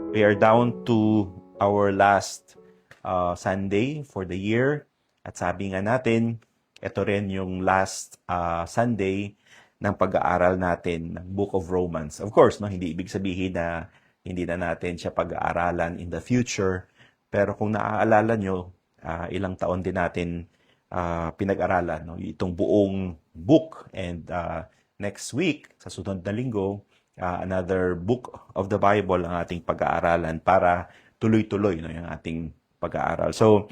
We are down to our last Sunday for the year. At sabi nga natin, ito rin yung last Sunday ng pag-aaral natin ng Book of Romans. Of course, no, hindi ibig sabihin na hindi na natin siya pag-aaralan in the future. Pero kung naaalala nyo, ilang taon din natin pinag-aralan, no, itong buong book. And next week, sa sunod na linggo, another book of the Bible ang ating pag-aaralan para tuloy-tuloy, no, yung ating pag-aaral. So,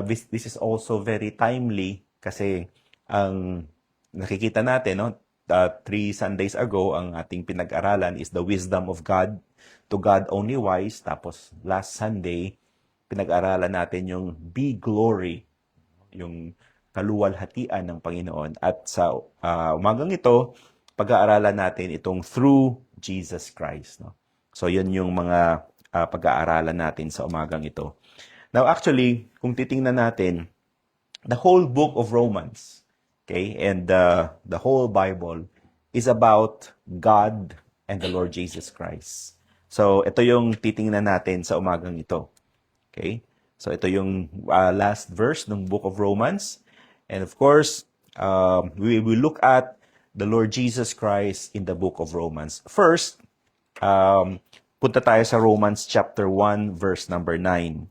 this is also very timely kasi ang nakikita natin, no, 3 Sundays ago, ang ating pinag-aralan is the wisdom of God, to God only wise. Tapos last Sunday, pinag-aralan natin yung be glory, yung kaluwalhatian ng Panginoon. At sa umagang ito, pag-aaralan natin itong through Jesus Christ. No? So, yun yung mga pag-aaralan natin sa umagang ito. Now, actually, kung titingnan natin, the whole book of Romans, okay, and the whole Bible is about God and the Lord Jesus Christ. So, ito yung titingnan natin sa umagang ito. Okay? So, ito yung last verse ng book of Romans. And of course, we will look at the Lord Jesus Christ in the book of Romans. First, punta tayo sa Romans chapter 1, verse number 9.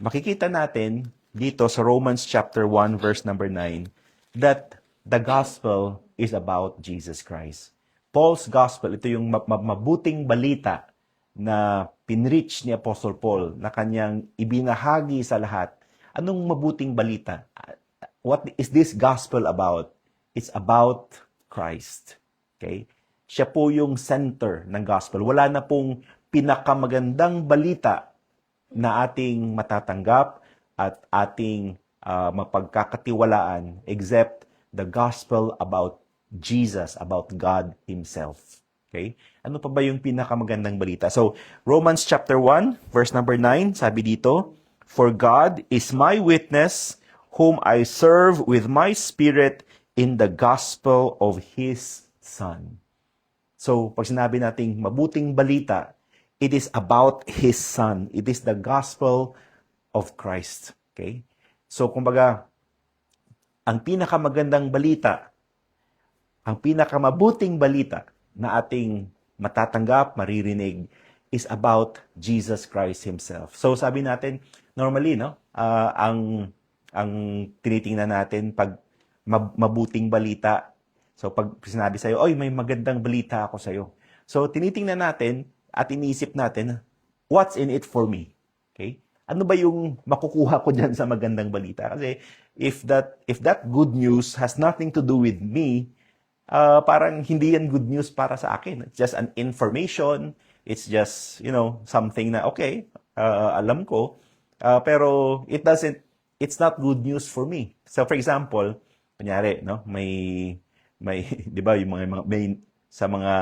Makikita natin dito sa Romans chapter 1, verse number 9, that the gospel is about Jesus Christ. Paul's gospel, ito yung mabuting balita na pinreach ni Apostle Paul na kanyang ibinahagi sa lahat. Anong mabuting balita? What is this gospel about? It's about Christ. Okay? Siya po yung center ng gospel. Wala na pong pinakamagandang balita na ating matatanggap at ating mapagkakatiwalaan except the gospel about Jesus, about God Himself. Okay? Ano pa ba yung pinakamagandang balita? So, Romans chapter 1, verse number 9, sabi dito, "For God is my witness, whom I serve with my spirit in the gospel of His Son." So, pag sinabi nating mabuting balita, it is about His Son. It is the gospel of Christ. Okay? So, kumbaga, ang pinakamagandang balita, ang pinakamabuting balita na ating matatanggap, maririnig, is about Jesus Christ Himself. So, sabi natin, normally, no, ang tinitingnan natin pag mabuting balita, so pag sinabi sa'yo, oy, may magandang balita ako sa'yo. So, tinitingnan natin at iniisip natin, what's in it for me? Okay? Ano ba yung makukuha ko dyan sa magandang balita? Kasi if that good news has nothing to do with me, parang hindi yan good news para sa akin. It's just an information. It's just, something na, okay, alam ko. Pero it's not good news for me. So, for example, kunyari, no, may, di ba, yung sa mga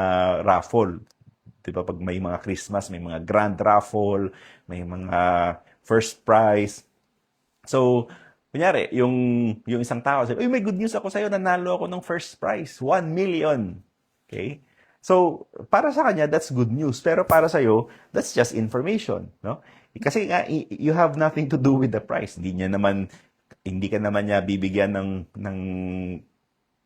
raffle, di ba, pag may mga Christmas, may mga grand raffle, may mga first prize. So, kunyari, yung isang tao sabi, "Uy, may good news ako sa'yo, nanalo ako ng first prize, 1 million." Okay? So, para sa kanya, that's good news. Pero para sa'yo, that's just information. No? Kasi nga, you have nothing to do with the prize. Hindi ka naman niya bibigyan ng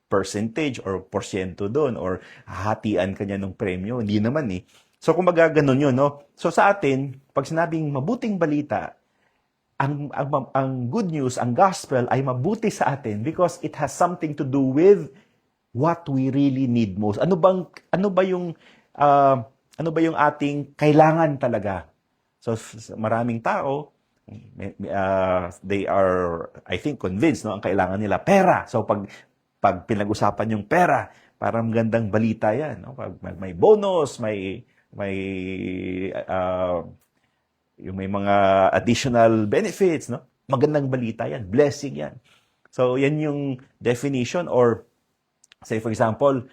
percentage or porsyento doon or hahatian ka niya ng premyo. Hindi naman eh. So, kumbaga, ganun yun, no? So, sa atin, pag sinabing mabuting balita, ang good news, ang gospel ay mabuti sa atin because it has something to do with what we really need most. Ano ba yung ating kailangan talaga? So maraming tao, they are, I think, convinced, no, ang kailangan nila pera. So pag pinag-usapan yung pera, parang gandang balita 'yan, no? Pag may bonus, may yung may mga additional benefits, no? Magandang balita yan, blessing yan. So, yan yung definition or, say for example,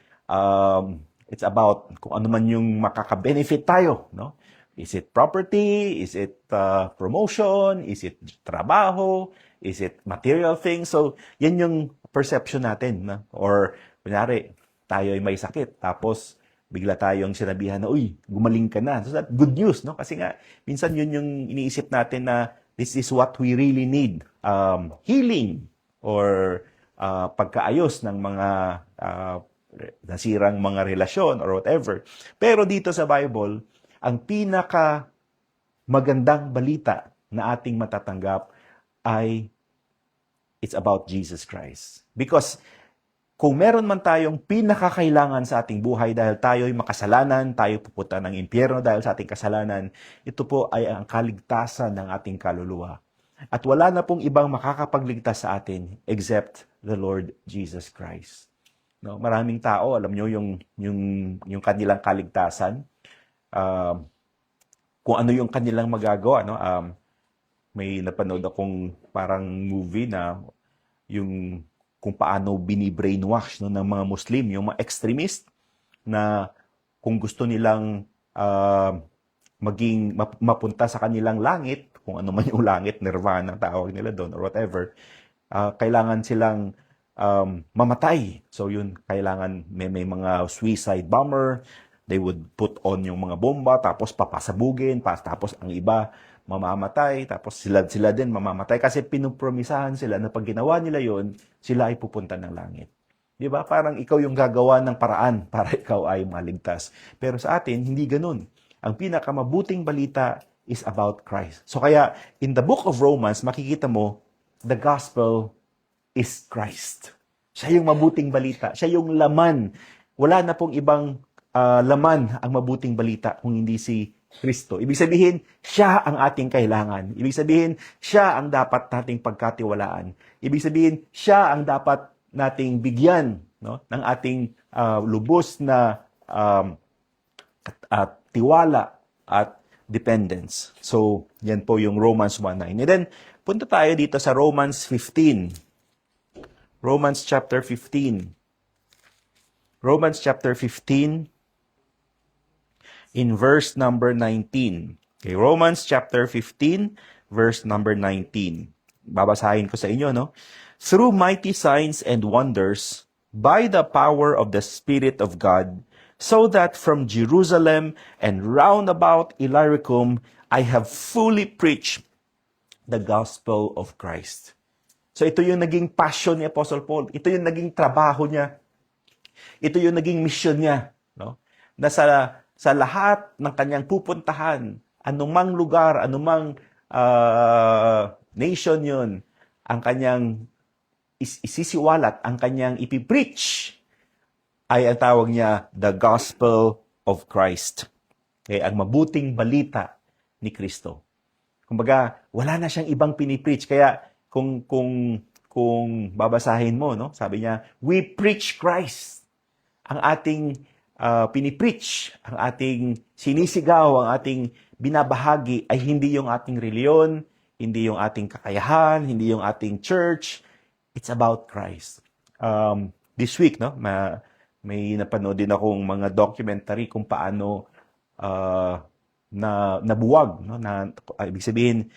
it's about kung ano man yung makaka-benefit tayo, no? Is it property? Is it promotion? Is it trabaho? Is it material things? So, yan yung perception natin, no? Or, kunyari, tayo ay may sakit, tapos bigla tayong sinabihan na, uy, gumaling ka na. So that good news, no? Kasi nga, minsan yun yung iniisip natin na this is what we really need. Healing or pagkaayos ng mga nasirang mga relasyon or whatever. Pero dito sa Bible, ang pinaka magandang balita na ating matatanggap ay it's about Jesus Christ. Because kung meron man tayong pinakakailangan sa ating buhay dahil tayo'y makasalanan, tayo pupunta ng impyerno dahil sa ating kasalanan, ito po ay ang kaligtasan ng ating kaluluwa. At wala na pong ibang makakapagligtas sa atin except the Lord Jesus Christ. No, maraming tao, alam nyo yung kanilang kaligtasan, kung ano yung kanilang magagawa, no? May napanood akong parang movie na yung kung paano bini-brainwash, no, ng mga Muslim, yung mga extremist, na kung gusto nilang mapunta sa kanilang langit, kung ano man yung langit, nirvana ang tawag nila doon, or whatever, kailangan silang mamatay. So yun, kailangan may mga suicide bomber, they would put on yung mga bomba, tapos papasabugin, tapos ang iba mamamatay, tapos sila din mamamatay kasi pinupromisahan sila na pag ginawa nila yon, sila ay pupunta ng langit. Di ba? Parang ikaw yung gagawa ng paraan para ikaw ay maligtas. Pero sa atin, hindi ganun. Ang pinakamabuting balita is about Christ. So kaya, in the book of Romans, makikita mo, the gospel is Christ. Siya yung mabuting balita. Siya yung laman. Wala na pong ibang laman ang mabuting balita kung hindi si Kristo. Ibig sabihin, siya ang ating kailangan. Ibig sabihin, siya ang dapat nating pagkatiwalaan. Ibig sabihin, siya ang dapat nating bigyan, no, ng ating lubos na tiwala at dependence. So, yan po yung Romans 1:9. And then, punta tayo dito sa Romans 15. Romans chapter 15. Romans chapter 15 in verse number 19. Okay, Romans chapter 15, verse number 19. Babasahin ko sa inyo, no? Through mighty signs and wonders, by the power of the Spirit of God, so that from Jerusalem and round about Illyricum, I have fully preached the gospel of Christ. So ito yung naging passion ni Apostle Paul. Ito yung naging trabaho niya. Ito yung naging mission niya, no? Na sa lahat ng kanyang pupuntahan, anumang lugar, anumang nation yun, ang kanyang isisiwalat, ang kanyang ipipreach, ay ang tawag niya, the gospel of Christ. Okay, ang mabuting balita ni Kristo. Kumbaga, wala na siyang ibang pinipreach. Kaya, kung babasahin mo, no, sabi niya, we preach Christ. Ang ating pinipreach, ang ating sinisigaw, ang ating binabahagi ay hindi yung ating reliyon, hindi yung ating kakayahan, hindi yung ating church. It's about Christ. This week, no, may napanood din akong mga documentary kung paano nabuwag, no, ibig sabihin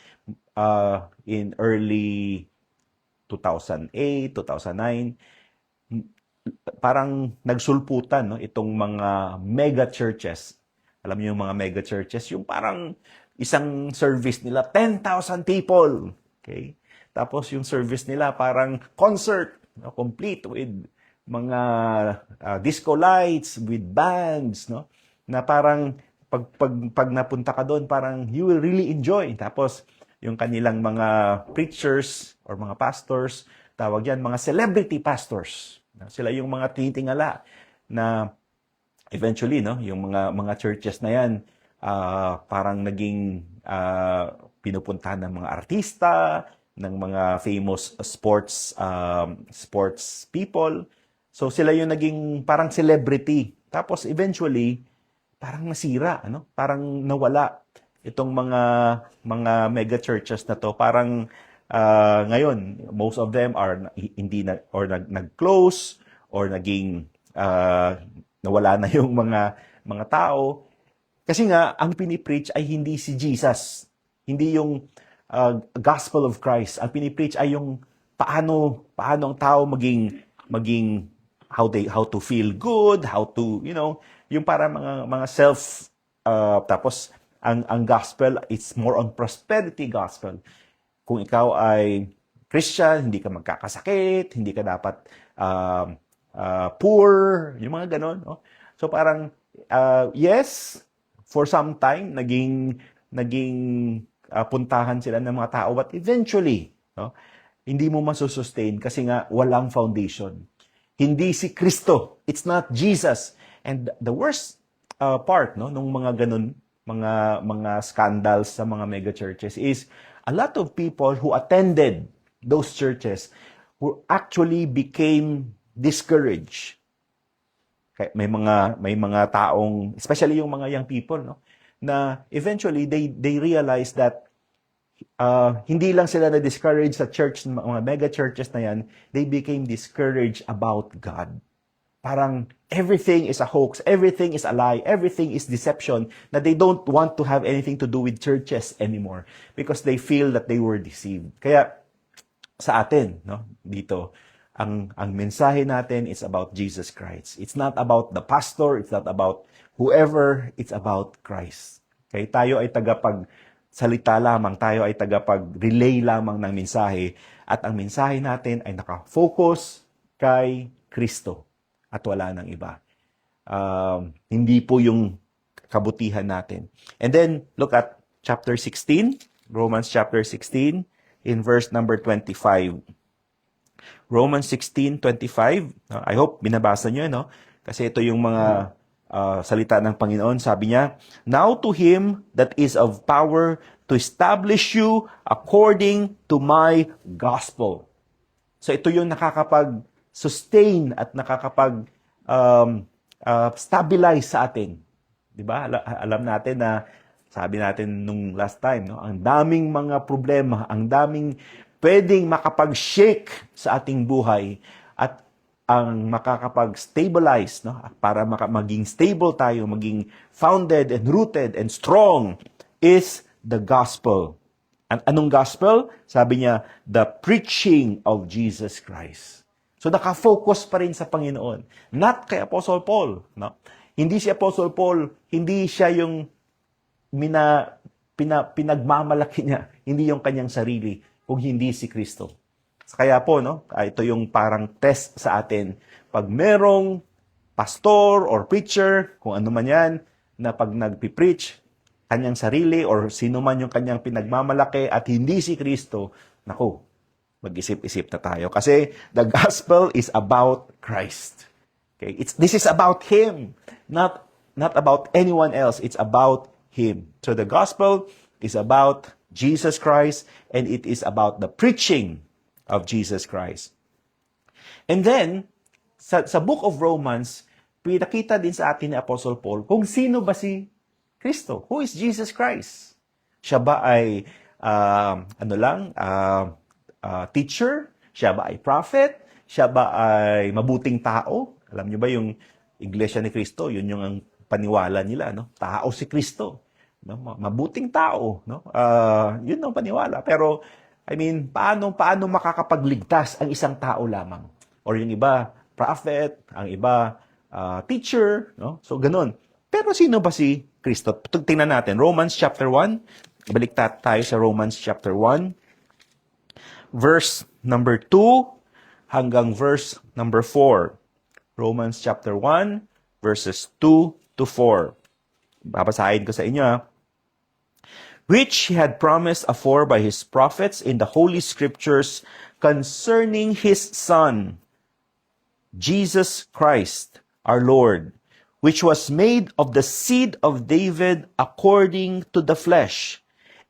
in early 2008, 2009, parang nagsulputan, no, itong mga mega churches. Alam niyo yung mga mega churches, yung parang isang service nila 10,000 people. Okay? Tapos yung service nila parang concert, no, complete with mga disco lights, with bands, no? Na parang pag napunta ka doon, parang you will really enjoy. Tapos yung kanilang mga preachers or mga pastors, tawag yan mga celebrity pastors. Sila yung mga tinitingala na eventually, no, yung mga churches na yan, parang naging pinupuntahan ng mga artista, ng mga famous sports people. So sila yung naging parang celebrity. Tapos eventually, parang nasira, ano? Parang nawala itong mga mega churches na to. Parang ngayon, most of them are hindi na or nag-close or naging nawala na yung mga tao. Kasi nga ang pinipreach ay hindi si Jesus. Hindi yung gospel of Christ. Ang pinipreach ay yung paano ang tao maging how to feel good, how to, Yung para mga self, tapos ang gospel, it's more on prosperity gospel. Kung ikaw ay Christian, hindi ka magkakasakit, hindi ka dapat poor, yung mga ganon. No? So parang, yes, for some time, naging puntahan sila ng mga tao, but eventually, no, hindi mo masusustain kasi nga walang foundation. Hindi si Kristo. It's not Jesus. And the worst part no nung mga ganun mga scandals sa mga mega churches is a lot of people who attended those churches who actually became discouraged. May mga taong, especially yung mga young people, no, na eventually they realize that hindi lang sila na discouraged sa church, mga mega churches na yan, they became discouraged about God. Parang everything is a hoax, everything is a lie, everything is deception, na they don't want to have anything to do with churches anymore because they feel that they were deceived. Kaya sa atin, no, dito, ang mensahe natin is about Jesus Christ. It's not about the pastor, it's not about whoever, it's about Christ. Okay? Tayo ay tagapagsalita lamang, tayo ay tagapag-relay lamang ng mensahe, at ang mensahe natin ay nakafocus kay Kristo at wala nang iba. Hindi po yung kabutihan natin. And then, look at chapter 16, Romans chapter 16, in verse number 25. Romans 16:25. I hope binabasa nyo, no? Kasi ito yung mga salita ng Panginoon. Sabi niya, "Now to Him that is of power to establish you according to my gospel." So ito yung nakakapag-sustain at nakakapag-stabilize sa atin. 'Di ba? Alam natin na, sabi natin nung last time, no? Ang daming mga problema, ang daming pwedeng makapag-shake sa ating buhay, at ang makakapag-stabilize, no, para maging stable tayo, maging founded and rooted and strong, is the gospel. Anong gospel? Sabi niya, the preaching of Jesus Christ. So nakafocus pa rin sa Panginoon. Not kay Apostle Paul. No? Hindi si Apostle Paul, hindi siya yung pinagmamalaki niya, hindi yung kanyang sarili, kung hindi si Kristo. Kaya po, no, ito yung parang test sa atin. Pag merong pastor or preacher, kung ano man yan, na pag nagpipreach, kanyang sarili or sino man yung kanyang pinagmamalaki at hindi si Kristo, naku, mag-isip-isip na tayo. Kasi the gospel is about Christ. Okay? This is about Him, not about anyone else. It's about Him. So the gospel is about Jesus Christ, and it is about the preaching of Jesus Christ. And then, sa book of Romans, pinakita din sa atin ni Apostle Paul kung sino ba si Kristo. Who is Jesus Christ? Siya ba ay teacher? Siya ba ay prophet? Siya ba ay mabuting tao? Alam niyo ba yung Iglesia ni Kristo, yun yung ang paniwala nila, no? Tao si Kristo. No, mabuting tao, no? Yun ang paniwala. Pero I mean, paano makakapagligtas ang isang tao lamang? Or yung iba prophet, ang iba teacher, no? So ganun. Pero sino ba si Kristo? Tingnan natin Romans chapter 1. Balik tayo sa Romans chapter 1. Verse number 2 hanggang verse number 4. Romans chapter 1 verses 2 to 4. Babasahin ko sa inyo, which He had promised afore by His prophets in the Holy Scriptures concerning His Son, Jesus Christ, our Lord, which was made of the seed of David according to the flesh,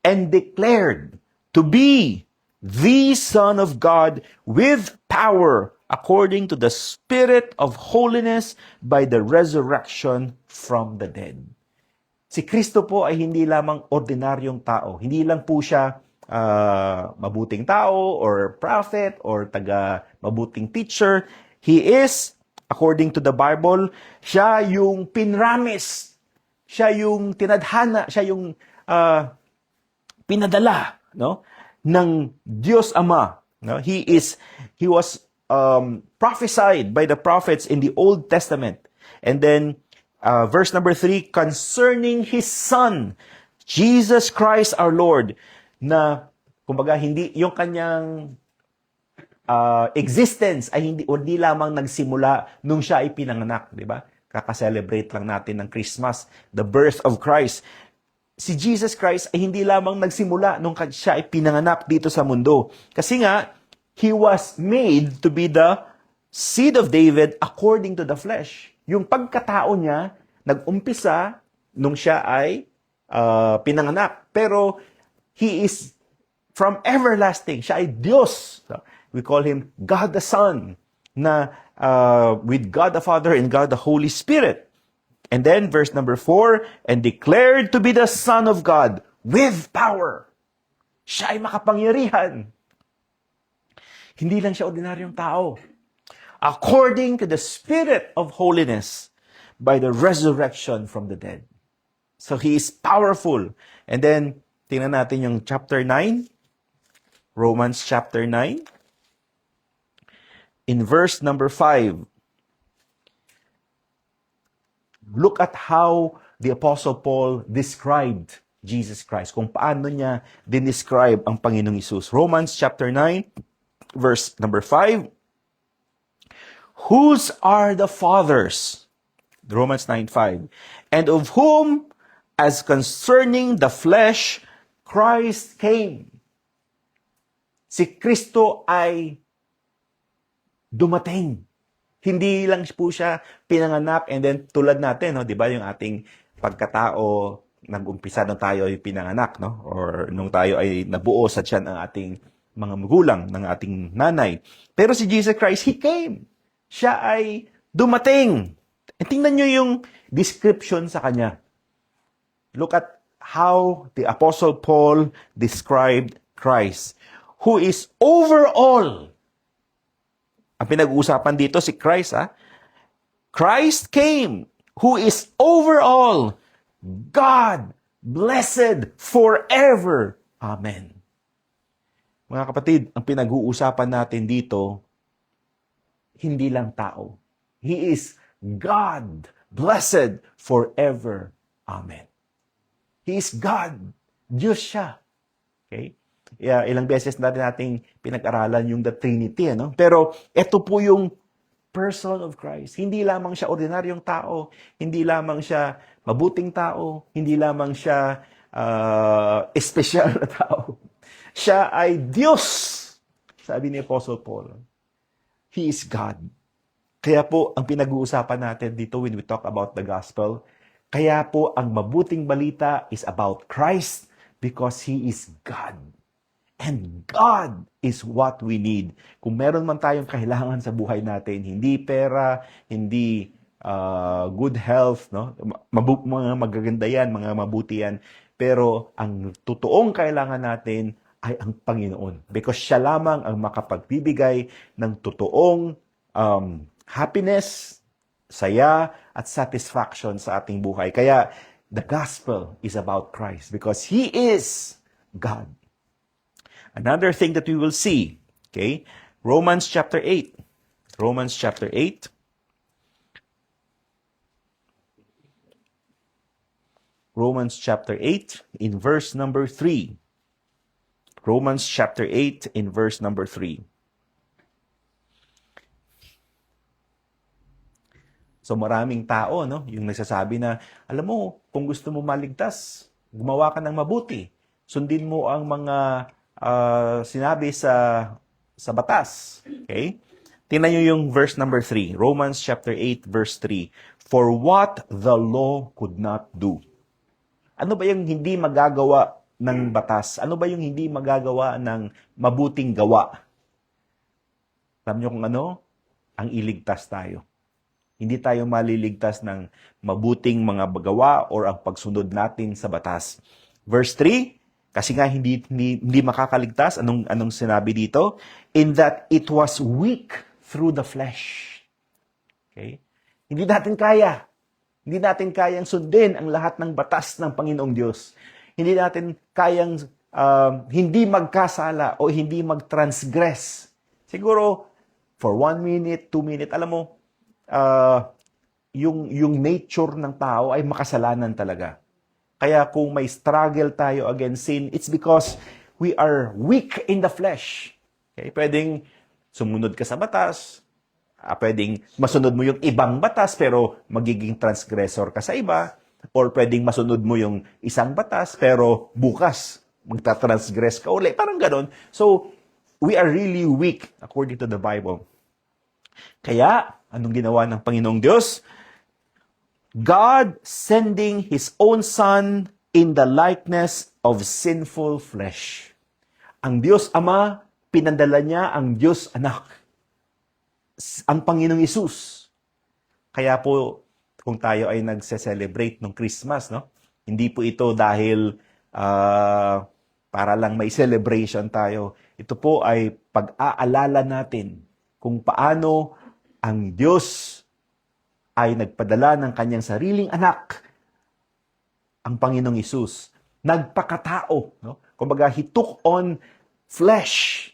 and declared to be the Son of God with power according to the Spirit of holiness by the resurrection from the dead. Si Kristo po ay hindi lamang ordinaryong tao. Hindi lang po siya mabuting tao or prophet or mabuting teacher. He is, according to the Bible, siya yung pinramis. Siya yung tinadhana. Siya yung pinadala, no, ng Diyos Ama. No? He was prophesied by the prophets in the Old Testament. And then, verse number 3, concerning His Son, Jesus Christ our Lord, na, kumbaga, hindi, yung kanyang existence ay hindi lamang nagsimula nung siya ay pinanganak, di ba? Kaka-celebrate lang natin ng Christmas, the birth of Christ. Si Jesus Christ ay hindi lamang nagsimula nung siya ay pinanganak dito sa mundo. Kasi nga, He was made to be the seed of David according to the flesh. Yung pagkatao niya, nag-umpisa nung siya ay pinanganak. Pero, He is from everlasting. Siya ay Diyos. We call Him God the Son, na with God the Father and God the Holy Spirit. And then, verse number 4, and declared to be the Son of God with power. Siya ay makapangyarihan. Hindi lang siya ordinaryong tao. According to the Spirit of holiness by the resurrection from the dead. So, He is powerful. And then, tingnan natin yung chapter 9. Romans chapter 9. In verse number 5. Look at how the Apostle Paul described Jesus Christ. Kung paano niya dinescribe ang Panginoong Hesus. Romans chapter 9. Verse number 5. Whose are the fathers? Romans 9:5. And of whom, as concerning the flesh, Christ came. Si Kristo ay dumating. Hindi lang po siya pinanganak and then tulad natin, no, 'di ba, yung ating pagkatao, nag-umpisa nung tayo ay pinanganak, no? Or nung tayo ay nabuo sa tiyan ng ating mga magulang, ng ating nanay. Pero si Jesus Christ, He came. Siya ay dumating. E tingnan nyo yung description sa Kanya. Look at how the Apostle Paul described Christ, who is over all. Ang pinag-uusapan dito si Christ, ha? Christ came, who is over all, God, blessed forever. Amen. Mga kapatid, ang pinag-uusapan natin dito, hindi lang tao. He is God, blessed forever. Amen. He is God. Diyos siya. Okay? Ilang beses nating pinag-aralan yung the Trinity, ano? Pero ito po yung person of Christ. Hindi lamang siya ordinaryong tao, hindi lamang siya mabuting tao, hindi lamang siya espesyal na tao. Siya ay Diyos, sabi ni Apostle Paul. He is God. Kaya po, ang pinag-uusapan natin dito when we talk about the gospel, kaya po, ang mabuting balita is about Christ because He is God. And God is what we need. Kung meron man tayong kailangan sa buhay natin, hindi pera, hindi good health, no? Mga magaganda yan, mga mabuti yan. Pero ang totoong kailangan natin ay ang Panginoon. Because siya lamang ang makapagbibigay ng totoong happiness, saya, at satisfaction sa ating buhay. Kaya, the gospel is about Christ because He is God. Another thing that we will see, okay? Romans chapter 8. Romans chapter 8. Romans chapter 8 in verse number 3. Romans chapter 8 in verse number 3. So maraming tao, no, yung nagsasabi na, alam mo, kung gusto mo maligtas, gumawa ka ng mabuti. Sundin mo ang mga sinabi sa batas. Okay? Tingnan nyo yung verse number 3. Romans chapter 8 verse 3. For what the law could not do. Ano ba yung hindi magagawa ng batas? Ano ba yung hindi magagawa ng mabuting gawa? Alam nyo kung ano? Ang iligtas tayo. Hindi tayo maliligtas ng mabuting mga gawa or ang pagsunod natin sa batas. Verse 3, kasi nga hindi makakaligtas, anong sinabi dito? In that it was weak through the flesh. Okay? Hindi natin kaya. Hindi natin kayang sundin ang lahat ng batas ng Panginoong Diyos. Hindi natin kayang hindi magkasala o hindi mag-transgress. Siguro, for 1 minute, 2 minutes, alam mo, yung nature ng tao ay makasalanan talaga. Kaya kung may struggle tayo against sin, it's because we are weak in the flesh. Okay? Pwedeng sumunod ka sa batas, pwedeng masunod mo yung ibang batas pero magiging transgressor ka sa iba, or pwedeng masunod mo yung isang batas pero bukas magta-transgress ka uli. Parang ganon. So, we are really weak according to the Bible. Kaya, anong ginawa ng Panginoong Diyos? God sending His own Son in the likeness of sinful flesh. Ang Diyos Ama, pinadala niya ang Diyos Anak, ang Panginoong Hesus. Kaya po, kung tayo ay nagse-celebrate ng Christmas, no? Hindi po ito dahil para lang may celebration tayo. Ito po ay pag-aalala natin kung paano ang Diyos ay nagpadala ng kanyang sariling anak, ang Panginoong Hesus. Nagpakatao. No? Kumbaga, He took on flesh.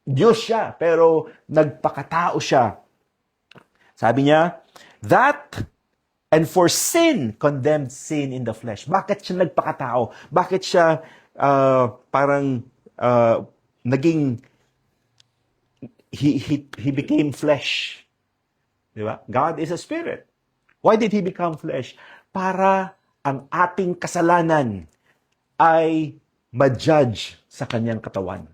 Diyos siya, pero nagpakatao siya. Sabi niya, that and for sin, condemned sin in the flesh. Bakit siya nagpakatao? Bakit siya naging, he became flesh? Di ba? God is a spirit. Why did He become flesh? Para ang ating kasalanan ay ma-judge sa kanyang katawan.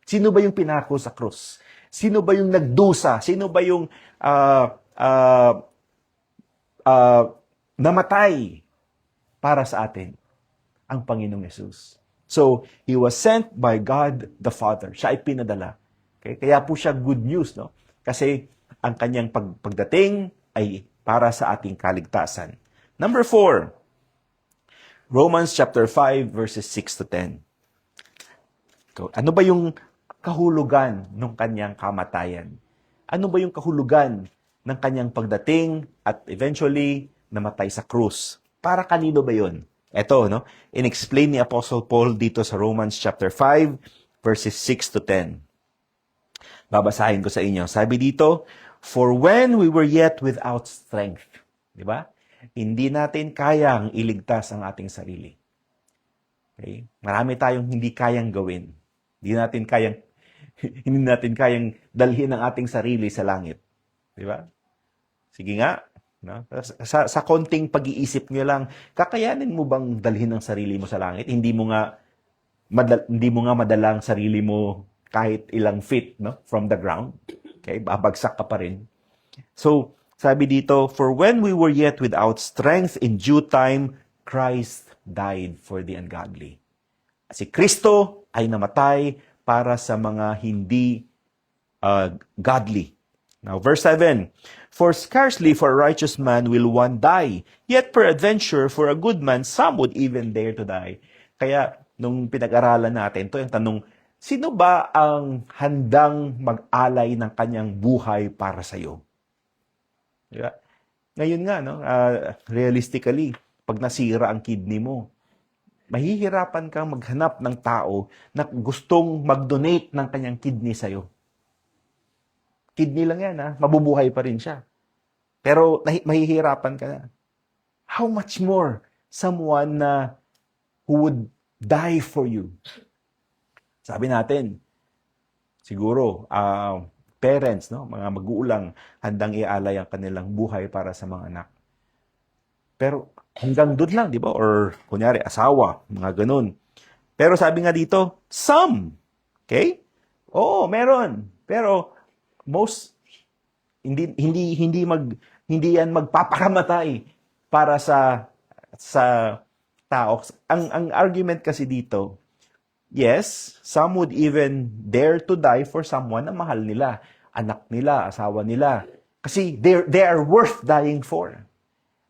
Sino ba yung pinako sa krus? Sino ba yung nagdusa? Sino ba yung namatay para sa atin? Ang Panginoong Hesus. So, He was sent by God the Father. Siya ay pinadala. Okay? Kaya po siya good news, no? Kasi ang kanyang pagdating ay para sa ating kaligtasan. Number 4, Romans chapter 5, verses 6 to 10. Ano ba yung kahulugan ng kanyang kamatayan? Ano ba yung kahulugan ng kanyang pagdating at eventually namatay sa krus? Para kanino ba yun? Ito, no? In-explain ni Apostle Paul dito sa Romans chapter 5, verses 6 to 10. Babasahin ko sa inyo. Sabi dito, for when we were yet without strength, di ba? Hindi natin kayang iligtas ang ating sarili. Okay? Marami tayong hindi kayang gawin. Hindi natin kayang dalhin ang ating sarili sa langit. Di ba? Sige nga, no? Sa konting pag-iisip nyo lang, kakayanin mo bang dalhin ang sarili mo sa langit? Hindi mo nga madalang sarili mo kahit ilang feet, no, from the ground. Okay, babagsak ka pa rin. So, sabi dito, for when we were yet without strength, in due time, Christ died for the ungodly. Si Kristo ay namatay para sa mga hindi godly. Now, verse 7, for scarcely for a righteous man will one die, yet peradventure for a good man some would even dare to die. Kaya, nung pinag-aralan natin, ito yung tanong, sino ba ang handang mag-alay ng kanyang buhay para sa iyo? Diba? Ngayon nga, no, realistically, pag nasira ang kidney mo, mahihirapan kang maghanap ng tao na gustong mag-donate ng kanyang kidney sa iyo. Kidney lang yan, mabubuhay pa rin siya. Pero mahihirapan ka na. How much more someone who would die for you? Sabi natin, siguro, parents, no, mga magulang, handang ialay ang kanilang buhay para sa mga anak. Pero hanggang doon lang, di ba? Or kunyari, asawa, mga ganun. Pero sabi nga dito, some. Okay? Oo, meron. Pero hindi yan magpapakamatay para sa tao. Ang argument kasi dito, yes, some would even dare to die for someone na mahal nila, anak nila, asawa nila. Kasi they are worth dying for.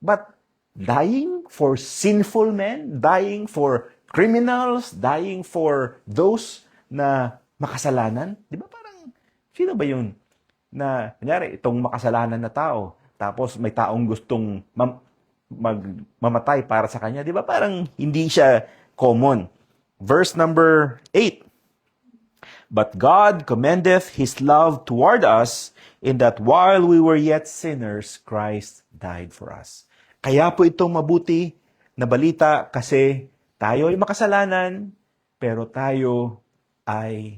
But dying for sinful men, dying for criminals, dying for those na makasalanan, di ba parang, sino ba yun? Na, kunyari, itong makasalanan na tao, tapos may taong gustong mamatay para sa kanya, di ba parang hindi siya common. Verse number 8. But God commendeth His love toward us in that while we were yet sinners, Christ died for us. Kaya po itong mabuti na balita kasi tayo ay makasalanan, pero tayo ay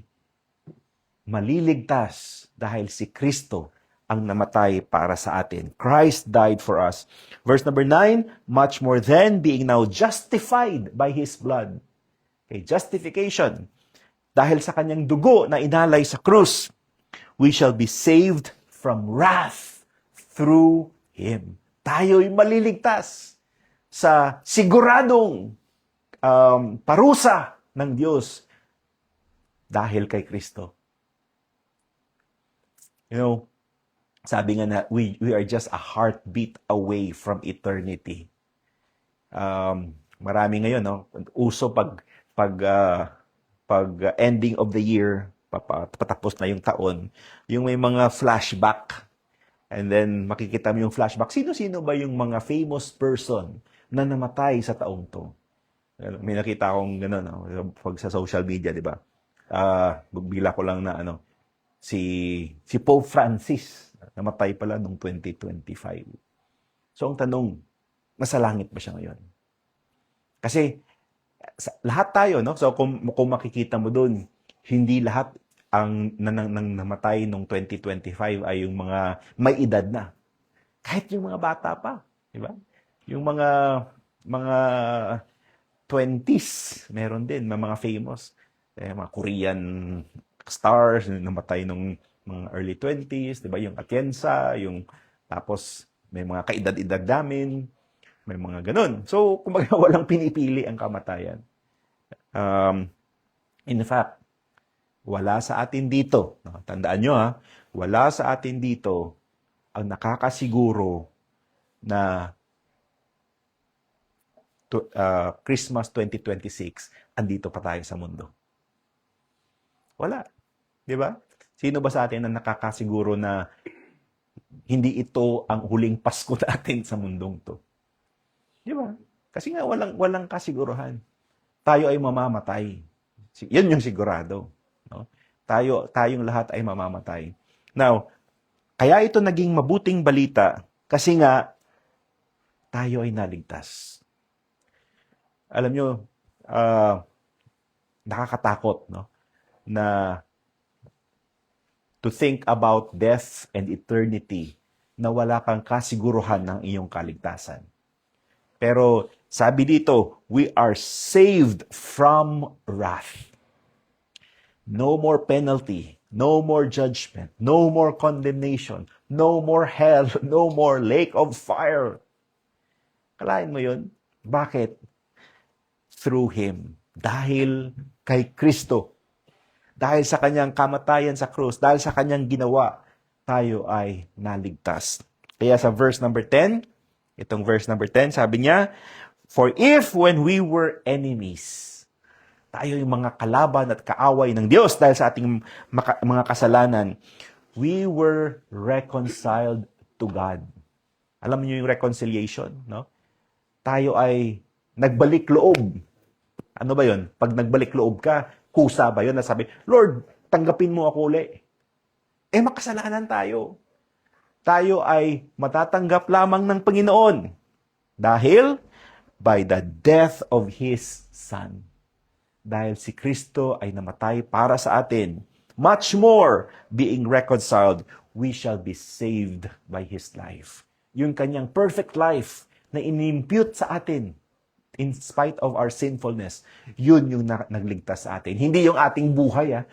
maliligtas dahil si Kristo ang namatay para sa atin. Christ died for us. Verse number 9, much more then, being now justified by His blood. Okay, justification. Dahil sa kanyang dugo na inalay sa krus, we shall be saved from wrath through Him. Tayo'y maliligtas sa siguradong parusa ng Diyos dahil kay Kristo. You know, sabi nga na, we are just a heartbeat away from eternity. Marami ngayon, no? Uso pag ending of the year, patapos na yung taon, yung may mga flashback. And then, makikita mo yung flashback. Sino-sino ba yung mga famous person na namatay sa taong to? May nakita akong gano'n, no? Pag sa social media, di ba? Bigla ko lang na, si Pope Francis, namatay pala noong 2025. So, ang tanong, nasa langit ba siya ngayon? Kasi, lahat tayo, no? So, kung makikita mo dun, hindi lahat ang namatay noong 2025 ay yung mga may edad na. Kahit yung mga bata pa, di ba? Yung mga 20s, meron din, mga famous. Mga Korean stars, namatay nung mga early 20s, di ba? Yung Atienza, tapos may mga kaedad-edad namin, may mga ganun. So, kumbaga walang pinipili ang kamatayan. In fact, wala sa atin dito, tandaan nyo wala sa atin dito ang nakakasiguro na Christmas 2026, andito pa tayo sa mundo. Wala. Di ba? Sino ba sa atin ang nakakasiguro na hindi ito ang huling Pasko natin sa mundong to? Di ba? Kasi nga walang kasiguruhan. Tayo ay mamamatay. Yan yung sigurado. No? Tayong lahat ay mamamatay. Now, kaya ito naging mabuting balita kasi nga tayo ay naligtas. Alam nyo, nakakatakot, no? Na to think about death and eternity na wala kang kasiguruhan ng iyong kaligtasan. Pero sabi dito, we are saved from wrath. No more penalty, no more judgment, no more condemnation, no more hell, no more lake of fire. Kalain mo yun? Bakit? Through Him. Dahil kay Kristo. Dahil sa kanyang kamatayan sa krus, dahil sa kanyang ginawa, tayo ay naligtas. Kaya sa verse number 10, itong verse number 10, sabi niya, for if when we were enemies, tayo yung mga kalaban at kaaway ng Diyos dahil sa ating mga kasalanan, we were reconciled to God. Alam niyo yung reconciliation, no? Tayo ay nagbalik loob. Ano ba yun? Pag nagbalik loob ka, kusa ba yun? Nasabi, Lord, tanggapin mo ako uli. Makasalanan tayo. Tayo ay matatanggap lamang ng Panginoon dahil by the death of His Son. Dahil si Kristo ay namatay para sa atin. Much more, being reconciled, we shall be saved by His life. Yung kanyang perfect life na inimpute sa atin in spite of our sinfulness, yun yung nagligtas sa atin. Hindi yung ating buhay,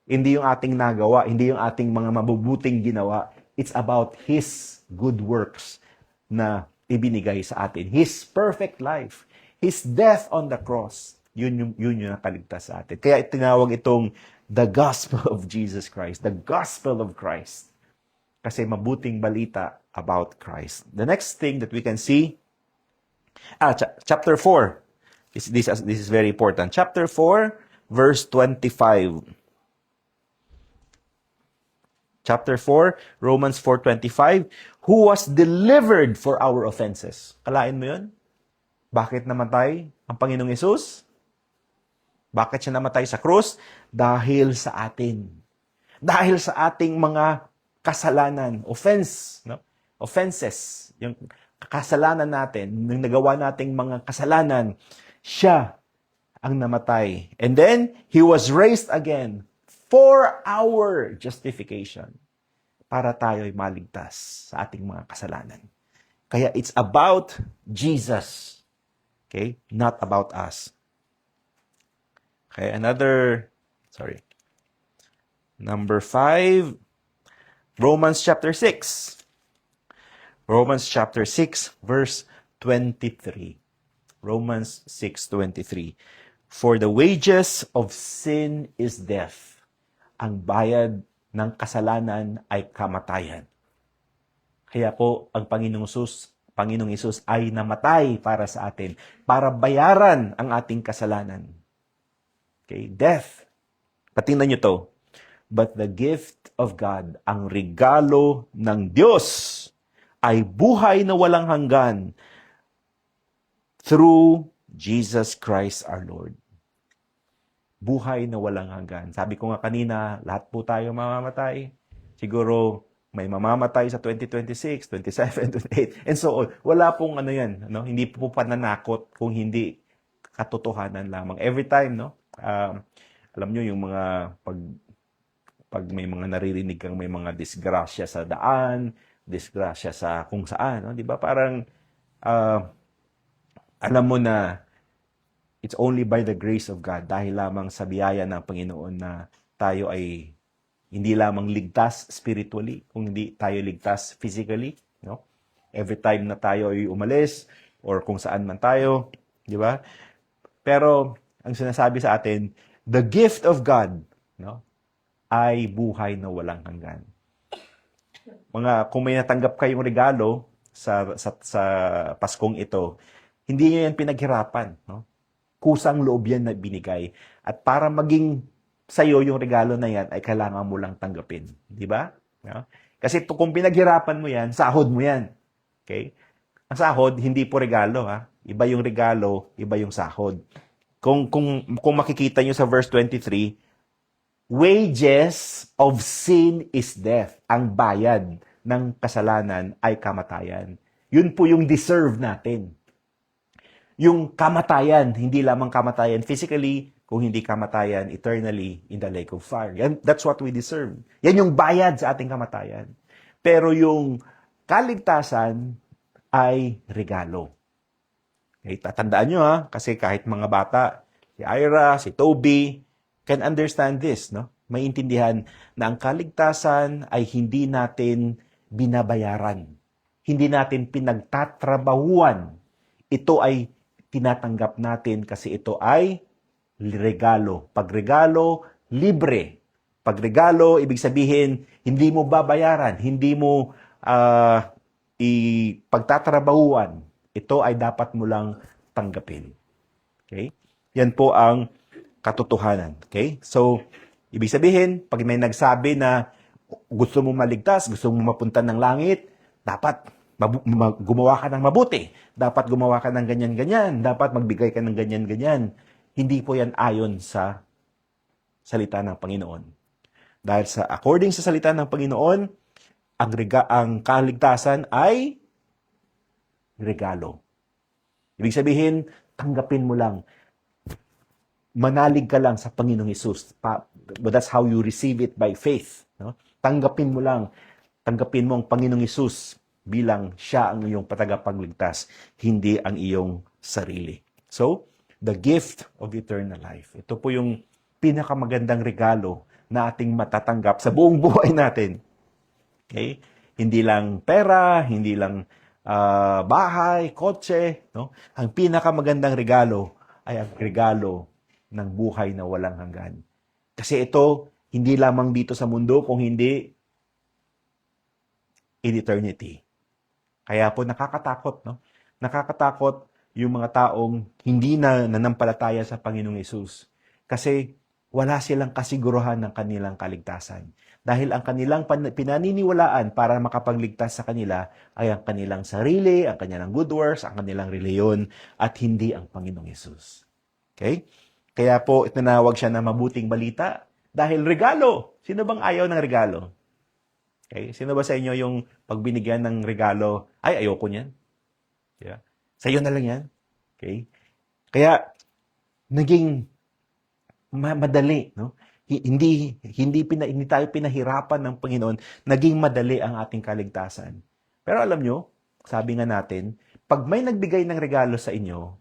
hindi yung ating nagawa, hindi yung ating mga mabubuting ginawa. It's about His good works na ibinigay sa atin. His perfect life. His death on the cross. Yun yung nakaligtas sa atin. Kaya tinawag itong the gospel of Jesus Christ. The gospel of Christ. Kasi mabuting balita about Christ. The next thing that we can see, chapter 4. This is very important. Chapter 4, verse 25. Chapter 4, Romans 4:25, who was delivered for our offenses. Kalain mo yun? Bakit namatay ang Panginoong Yesus? Bakit siya namatay sa krus? Dahil sa atin. Dahil sa ating mga kasalanan, offenses, yung kasalanan natin, yung nagawa nating mga kasalanan, siya ang namatay. And then, He was raised again for our justification, para tayo'y maligtas sa ating mga kasalanan. Kaya it's about Jesus, okay? Not about us. Okay, number 5, Romans chapter 6. Romans chapter 6, verse 23. Romans 6:23. For the wages of sin is death. Ang bayad ng kasalanan ay kamatayan. Kaya po, ang Panginoong Hesus ay namatay para sa atin, para bayaran ang ating kasalanan. Okay, death. Patingnan nyo to. But the gift of God, ang regalo ng Diyos, ay buhay na walang hanggan through Jesus Christ our Lord. Buhay na walang hanggan. Sabi ko nga kanina, lahat po tayo mamamatay. Siguro may mamamatay sa 2026, 27, 28, and so on. Wala pong hindi po pananakot kung hindi katotohanan lamang. Every time, alam nyo yung mga pag may mga naririnig kang may mga disgrasya sa daan, disgrasya sa kung saan, di ba? Parang alam mo na it's only by the grace of God, dahil lamang sa biyaya ng Panginoon na tayo ay hindi lamang ligtas spiritually, kung hindi tayo ligtas physically, Every time na tayo ay umalis or kung saan man tayo, di ba? Pero ang sinasabi sa atin, the gift of God, ay buhay na walang hanggan. Kung may natanggap kayong regalo sa Paskong ito, hindi niyo yan pinaghirapan, Kusang loob yan na binigay. At para maging sa'yo yung regalo na yan, ay kailangan mo lang tanggapin. Di ba? Kasi kung pinaghirapan mo yan, sahod mo yan. Okay? Ang sahod, hindi po regalo, ha? Iba yung regalo, iba yung sahod. Kung makikita nyo sa verse 23, wages of sin is death. Ang bayad ng kasalanan ay kamatayan. Yun po yung deserve natin. Yung kamatayan, hindi lamang kamatayan physically, kung hindi kamatayan eternally in the lake of fire. That's what we deserve. Yan yung bayad sa ating kamatayan. Pero yung kaligtasan ay regalo. Okay, tatandaan nyo kasi kahit mga bata, si Ira, si Toby, can understand this, Maintindihan na ang kaligtasan ay hindi natin binabayaran. Hindi natin pinagtatrabahuan. Ito ay tinatanggap natin kasi ito ay regalo. Pag regalo, libre. Pag regalo, ibig sabihin, hindi mo babayaran, hindi mo ipagtatrabahuan. Ito ay dapat mo lang tanggapin. Okay? Yan po ang katotohanan. Okay? So, ibig sabihin, pag may nagsabi na gusto mo maligtas, gusto mo mapunta ng langit, dapat gumawa ka ng mabuti. Dapat gumawa ka ng ganyan-ganyan. Dapat magbigay ka ng ganyan-ganyan. Hindi po yan ayon sa salita ng Panginoon. Dahil according sa salita ng Panginoon, ang kaligtasan ay regalo. Ibig sabihin, tanggapin mo lang. Manalig ka lang sa Panginoong Hesus. But that's how you receive it by faith. Tanggapin mo lang. Tanggapin mo ang Panginoong Hesus bilang siya ang iyong patagapagligtas, hindi ang iyong sarili. So, the gift of eternal life. Ito po yung pinakamagandang regalo na ating matatanggap sa buong buhay natin. Okay? Hindi lang pera, hindi lang bahay, kotse. Ang pinakamagandang regalo ay ang regalo ng buhay na walang hanggan. Kasi ito, hindi lamang dito sa mundo, kung hindi in eternity. Kaya po nakakatakot, Nakakatakot yung mga taong hindi na nanampalataya sa Panginoong Hesus. Kasi wala silang kasiguruhan ng kanilang kaligtasan. Dahil ang kanilang pinaniniwalaan para makapagligtas sa kanila ay ang kanilang sarili, ang kanilang good works, ang kanilang reliyon, at hindi ang Panginoong Hesus. Okay? Kaya po tinawag siya na mabuting balita dahil regalo. Sino bang ayaw ng regalo? Okay? Sino ba sa inyo yung pag binigyan ng regalo, ay ayoko niyan? Yeah. Sa iyo na lang yan. Okay? Kaya naging madali, no? Hindi tayo pinahirapan ng Panginoon, naging madali ang ating kaligtasan. Pero alam nyo, sabi nga natin, pag may nagbigay ng regalo sa inyo,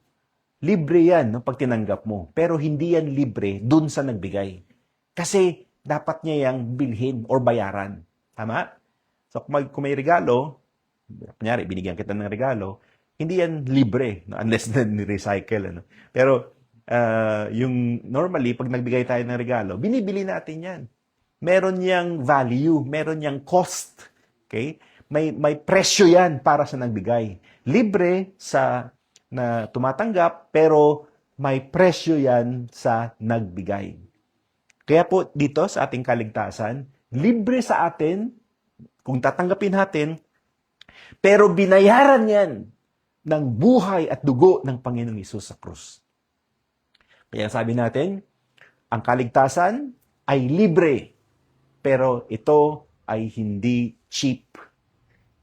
libre yan no, pag tinanggap mo. Pero hindi yan libre dun sa nagbigay. Kasi dapat niya yang bilhin or bayaran. Tama? So kung may regalo, kunyari, binigyan kita ng regalo, hindi yan libre, no? Unless na ni-recycle. Ano? Pero yung normally, pag nagbigay tayo ng regalo, binibili natin yan. Meron niyang value, meron niyang cost. Okay? May presyo yan para sa nagbigay. Libre sa na tumatanggap, pero may presyo yan sa nagbigay. Kaya po dito sa ating kaligtasan, libre sa atin, kung tatanggapin natin, pero binayaran yan ng buhay at dugo ng Panginoong Hesus sa krus. Kaya sabi natin, ang kaligtasan ay libre, pero ito ay hindi cheap.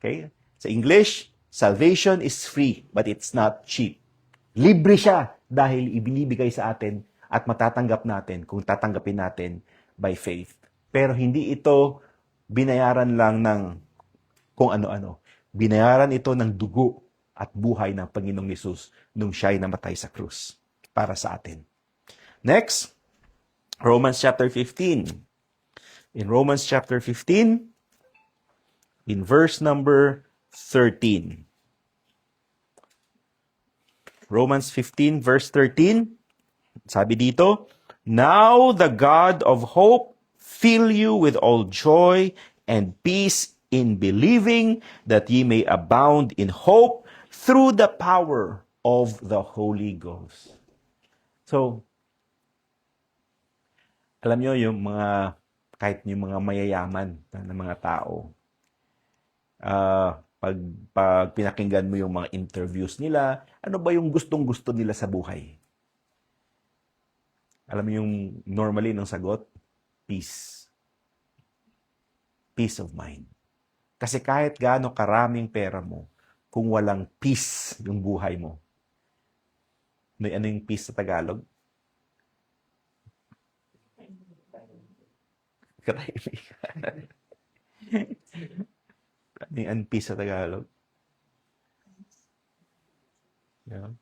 Okay? Sa English, salvation is free, but it's not cheap. Libre siya dahil ibinibigay sa atin at matatanggap natin kung tatanggapin natin by faith. Pero hindi ito binayaran lang ng kung ano-ano. Binayaran ito ng dugo at buhay ng Panginoong Hesus nung siya'y namatay sa krus para sa atin. Next, Romans chapter 15. In Romans chapter 15, in verse number 13. Romans 15, verse 13, sabi dito, "Now the God of hope fill you with all joy and peace in believing, that ye may abound in hope through the power of the Holy Ghost." So, alam nyo, kahit yung mga mayayaman na mga tao, pag pinakinggan mo yung mga interviews nila, ano ba yung gustong-gusto nila sa buhay? Alam mo yung normally ng sagot? Peace. Peace of mind. Kasi kahit gaano karaming pera mo, kung walang peace yung buhay mo, ano yung peace sa Tagalog? Katahimikan. Ano yung peace sa Tagalog? Yeah.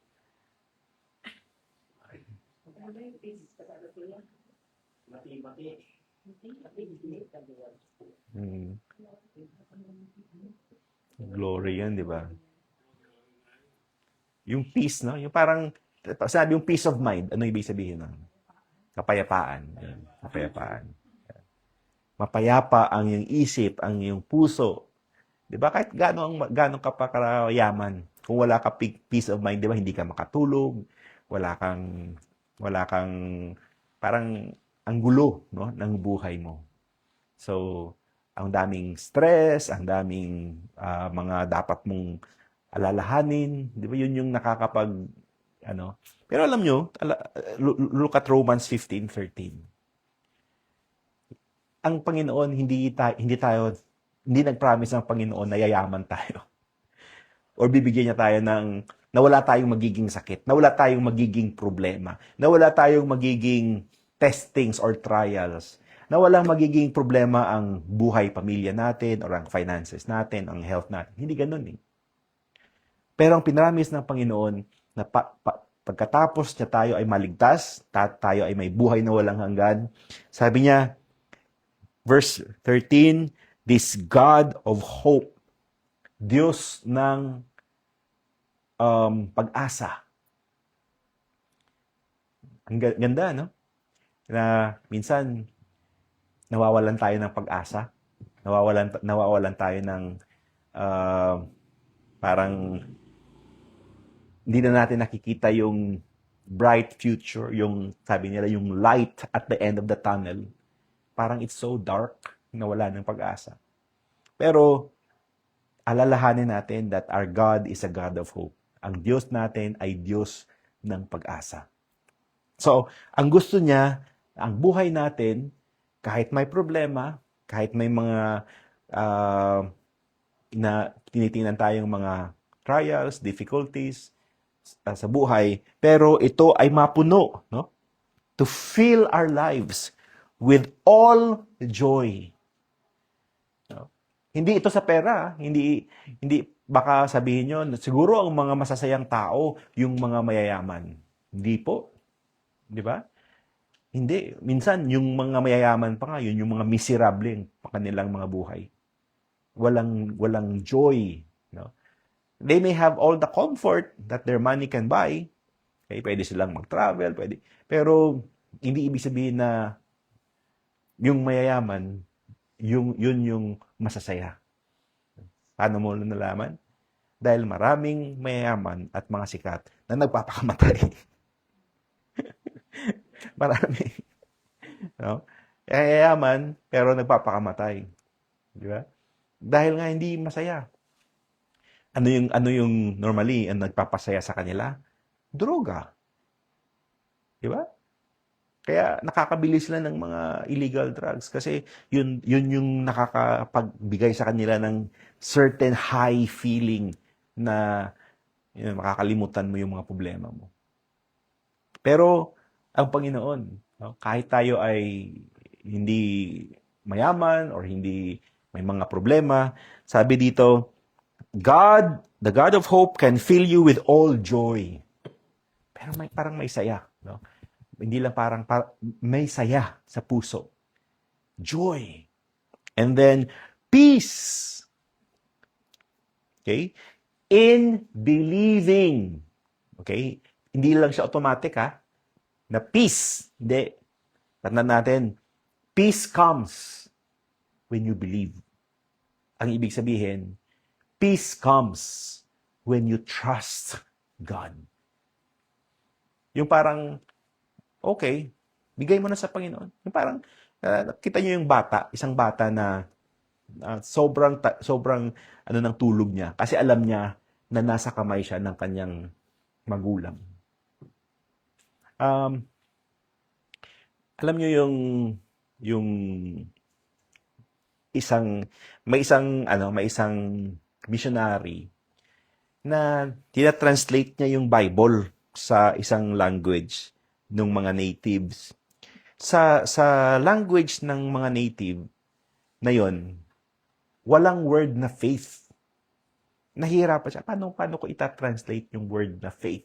Glory yan, di ba? Yung peace, no? Yung parang, sabi yung peace of mind, ano ibig sabihin nun? Kapayapaan. Yan. Kapayapaan. Mapayapa ang iyong isip, ang iyong puso. Di ba? Kahit gaano ka pa kayaman, kung wala ka peace of mind, di ba? Hindi ka makatulog, wala kang, parang ang gulo, no? Ng buhay mo. So, ang daming stress, ang daming mga dapat mong alalahanin, di ba? Yun yung nakakapag, Pero alam nyo, look at Romans 15:13. Ang Panginoon, hindi nag-promise ng Panginoon na yayaman tayo. Or bibigyan niya tayo na wala tayong magiging sakit, na wala tayong magiging problema, na wala tayong magiging testings or trials, na walang magiging problema ang buhay pamilya natin or ang finances natin, ang health natin. Hindi ganun eh. Pero ang pinramis ng Panginoon na pagkatapos niya tayo ay maligtas, tayo ay may buhay na walang hanggan, sabi niya, verse 13, this God of hope, Diyos ng pag-asa. Ang ganda, no? Na minsan, nawawalan tayo ng pag-asa. Nawawalan tayo ng parang hindi na natin nakikita yung bright future, yung sabi nila, yung light at the end of the tunnel. Parang it's so dark na wala ng pag-asa. Pero, alalahanin natin that our God is a God of hope. Ang Diyos natin ay Diyos ng pag-asa. So, ang gusto niya, ang buhay natin, kahit may problema, kahit may mga na tinitingnan tayong mga trials, difficulties sa buhay, pero ito ay mapuno, no? To fill our lives with all joy. No? Hindi ito sa pera, hindi baka sabihin nyo, siguro ang mga masasayang tao, yung mga mayayaman. Hindi po. Di ba? Hindi. Minsan, yung mga mayayaman pa nga, yun yung mga miserable pa kanilang mga buhay. Walang joy. No? They may have all the comfort that their money can buy. Okay, pwede silang mag-travel, pwede. Pero, hindi ibig sabihin na yung mayayaman, yun yung masasaya. Paano mo nalaman? Dahil maraming mayayaman at mga sikat na nagpapakamatay. Marami. No? Mayayaman, pero nagpapakamatay. Di ba? Dahil nga hindi masaya. Ano yung normally ang nagpapasaya sa kanila? Droga. Di ba? Kaya nakakabili sila ng mga illegal drugs kasi yun yung nakakapagbigay sa kanila ng certain high feeling na makakalimutan mo yung mga problema mo. Pero ang Panginoon, no, kahit tayo ay hindi mayaman or hindi may mga problema, sabi dito, God, the God of hope can fill you with all joy. Pero parang may saya, no? Hindi lang parang may saya sa puso. Joy. And then, peace. Okay? In believing. Okay? Hindi lang siya automatic, ha? Na peace. Hindi. Tandaan natin, peace comes when you believe. Ang ibig sabihin, peace comes when you trust God. Yung parang, okay, bigay mo na sa Panginoon. Yung parang, kita nyo yung bata, isang bata na sobrang ng tulog niya. Kasi alam niya na nasa kamay siya ng kanyang magulang. Alam nyo yung may isang missionary na tinatranslate niya yung Bible sa isang language ng mga natives. Sa language ng mga native na yon, walang word na faith. Nahihirapan siya. Paano ko ita-translate yung word na faith?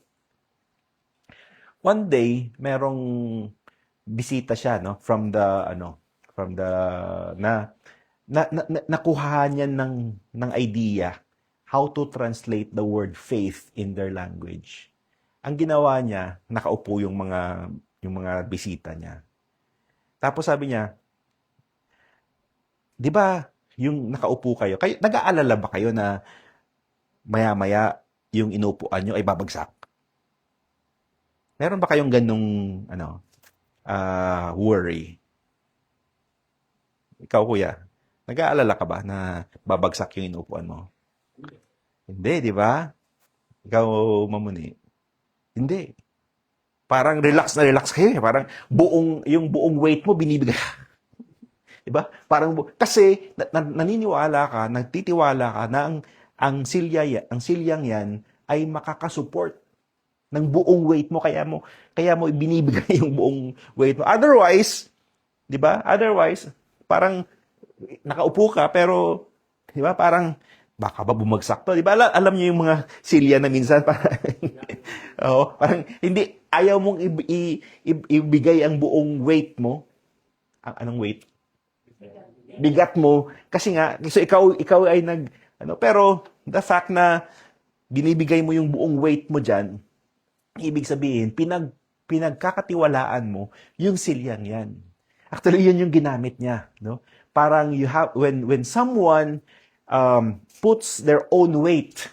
One day, merong bisita siya, no, nakuha niya ng idea how to translate the word faith in their language. Ang ginawa niya, nakaupo yung mga bisita niya. Tapos sabi niya, di ba yung nakaupo kayo, nag-aalala ba kayo na maya-maya yung inupuan nyo ay babagsak? Meron ba kayong ganung worry? Ikaw, kuya, nag-aalala ka ba na babagsak yung inupuan mo? Hindi, di ba? Ikaw, mamuni. Hindi. Parang relax na relax kayo. Parang yung buong weight mo binibigay. Diba? Parang, kasi naniniwala ka, nagtitiwala ka na ang silyang yan ay makakasupport ng buong weight mo. Kaya mo binibigay yung buong weight mo. Otherwise, di ba? Otherwise, parang nakaupo ka, pero, di ba? Parang, baka ba bumagsak to? Di ba? Alam niyo yung mga silya na minsan, parang hindi, ayaw mong ibigay ang buong weight mo. Anong weight? Bigat mo. Kasi nga, so ikaw ay pero the fact na binibigay mo yung buong weight mo dyan, ibig sabihin, pinagkakatiwalaan mo yung silyang yan. Actually, yun yung ginamit niya. No? Parang when someone puts their own weight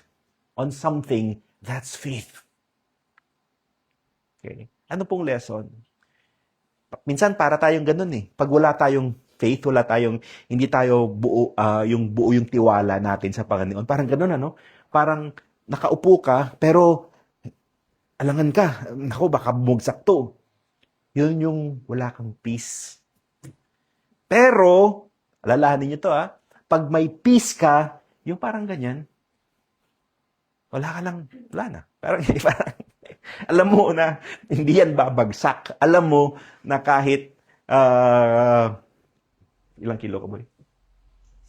on something, that's faith. Okay? Ano pong lesson? Minsan para tayong ganun eh. Pag wala tayong faith, hindi tayo buo yung tiwala natin sa Panginoon. Parang ganun Parang nakaupo ka, pero alangan ka. Naku, baka bumagsak to. Yun yung wala kang peace. Pero, alalahanin nyo to pag may peace ka, yung parang ganyan, wala na. Parang alam mo na hindi yan babagsak. Alam mo na kahit ilang kilo ka, boy?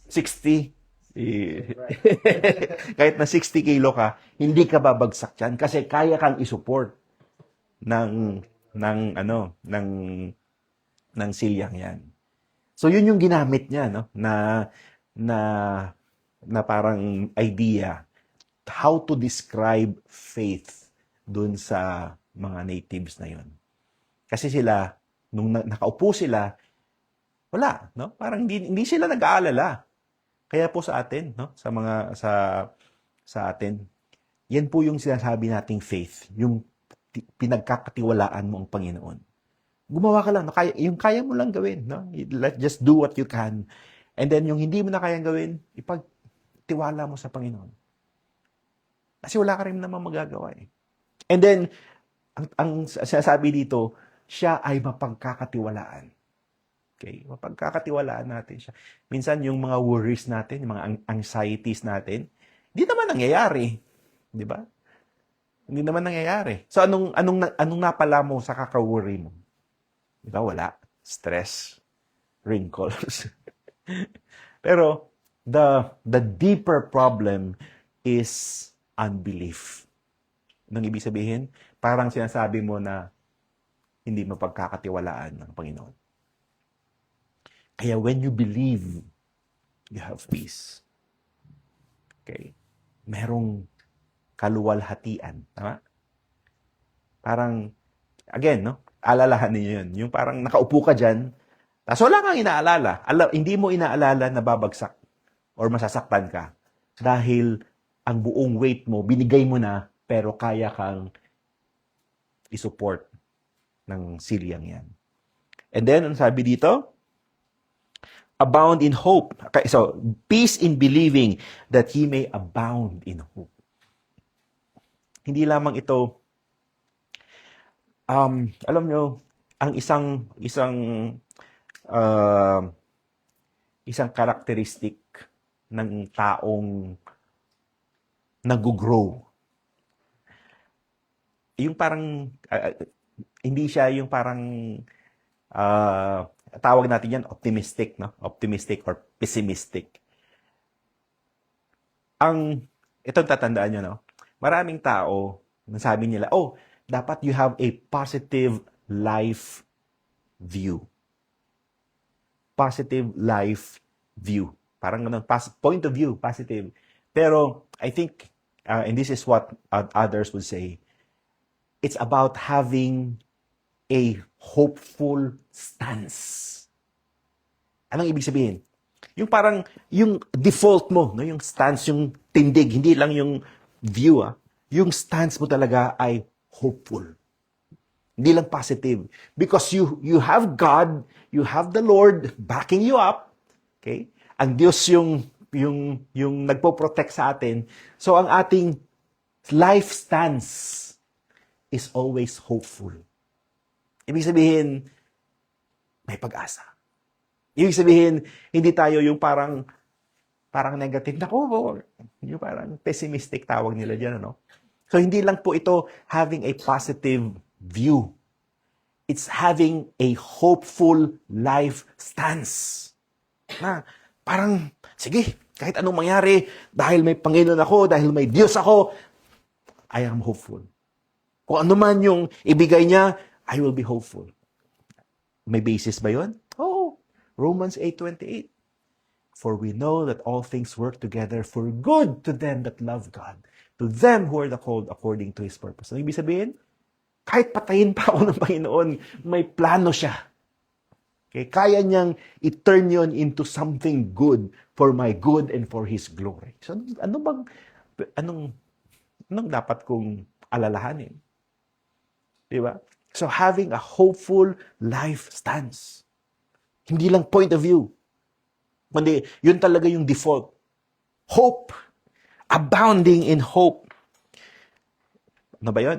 60. Kahit na 60 kilo ka, hindi ka babagsak dyan kasi kaya kang isupport ng ng silyang yan. So yun yung ginamit niya no na na parang idea how to describe faith dun sa mga natives na yun. Kasi sila nung nakaupo sila, wala, no? Parang hindi sila nag-aalala. Kaya po sa atin, no? Sa atin, yan po yung sinasabi nating faith, yung pinagkakatiwalaan mo ang Panginoon. Gumawa ka lang, no? Yung kaya mo lang gawin, no? Just do what you can. And then yung hindi mo na kayang gawin, ipagtiwala mo sa Panginoon. Kasi wala ka rin naman magagawa eh. And then, ang sinasabi dito, siya ay mapagkakatiwalaan. Okay? Mapagkakatiwalaan natin siya. Minsan, yung mga worries natin, yung mga anxieties natin, hindi naman nangyayari. Di ba? Hindi naman nangyayari. So, anong napala mo sa kaka-worry mo? Di ba? Wala. Stress. Wrinkles. Pero, the deeper problem is unbelief. Anong ibig sabihin? Parang sinasabi mo na hindi mapagkakatiwalaan ng Panginoon. Kaya when you believe, you have peace. Okay? Merong kaluwalhatian. Tama? Parang, again, no? Alalahan niyo yun. Yung parang nakaupo ka dyan, tapos wala kang inaalala. Hindi mo inaalala na babagsak or masasaktan ka. Dahil ang buong weight mo, binigay mo na, pero kaya kang isupport ng silyang yan. And then, ang sabi dito, abound in hope. Okay, so, peace in believing that he may abound in hope. Hindi lamang ito, alam nyo, ang isang karakteristik ng taong nag-grow. Yung parang, hindi siya yung parang, tawag natin yan, optimistic, no? Optimistic or pessimistic. Itong tatandaan nyo, no? Maraming tao, nasabi nila, dapat you have a positive life view. Positive life view. Parang ganun, point of view, positive. Pero, I think, and this is what others would say, it's about having a hopeful stance. Anong ibig sabihin? Yung parang, yung default mo, no? Yung stance, yung tindig, hindi lang yung view. Yung stance mo talaga ay hopeful. Hindi lang positive. Because you have God, you have the Lord backing you up. Okay? Ang Diyos yung nagpo-protect sa atin. So, ang ating life stance is always hopeful. Ibig sabihin, may pag-asa. Ibig sabihin, hindi tayo yung parang negative. Yung parang pessimistic tawag nila dyan, ano? So, hindi lang po ito having a positive view. It's having a hopeful life stance. Na parang, sige, kahit anong mangyari, dahil may Panginoon ako, dahil may Diyos ako, I am hopeful. Kung ano man yung ibigay niya, I will be hopeful. May basis ba yun? Romans 8:28. For we know that all things work together for good to them that love God, to them who are the called according to His purpose. Ang ibig sabihin, kahit patayin pa ako ng Panginoon, may plano siya. Okay? Kaya niyang i-turn yun into something good for my good and for His glory. So, anong dapat kong alalahanin? Diba? So, having a hopeful life stance. Hindi lang point of view. Kundi, yun talaga yung default. Hope. Abounding in hope. Ano ba yun?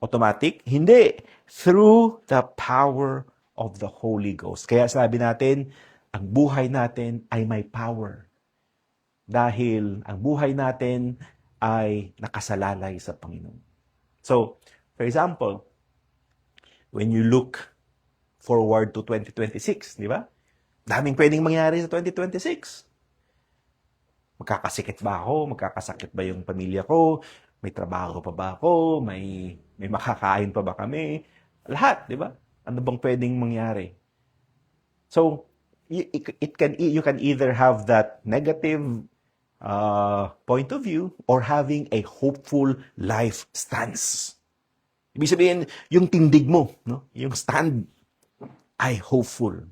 automatic? Hindi. Through the power of the Holy Ghost. Kaya sabi natin, ang buhay natin ay may power. Dahil ang buhay natin ay nakasalalay sa Panginoon. So, for example, when you look forward to 2026, di ba? Daming pwedeng mangyari sa 2026. Magkakasikit ba ako? Magkakasakit ba yung pamilya ko? May trabaho pa ba ako? May makakain pa ba kami? Lahat, di ba? Ano bang pwedeng mangyari? So, you can either have that negative point of view or having a hopeful life stance. Ibig sabihin, yung tindig mo, no? Yung stand ay hopeful.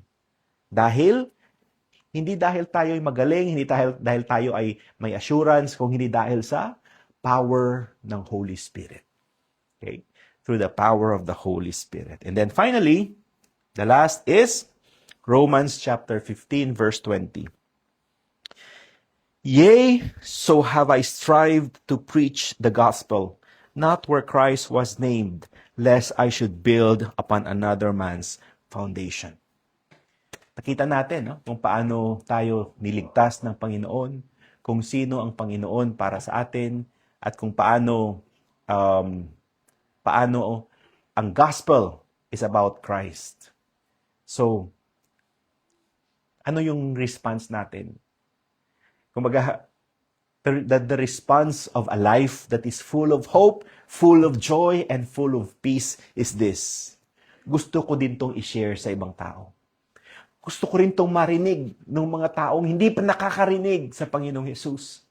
Hindi dahil tayo ay magaling, hindi dahil tayo ay may assurance, kung hindi dahil sa power ng Holy Spirit. Okay? Through the power of the Holy Spirit. And then finally, the last is Romans chapter 15, verse 20. Yea, so have I strived to preach the gospel, not where Christ was named, lest I should build upon another man's foundation. Nakita natin kung paano tayo niligtas ng Panginoon, kung sino ang Panginoon para sa atin, at kung paano ang gospel is about Christ. So, ano yung response natin? Kumbaga, the response of a life that is full of hope, full of joy, and full of peace is this. Gusto ko din tong i-share sa ibang tao. Gusto ko rin tong marinig ng mga taong hindi pa nakakarinig sa Panginoong Hesus.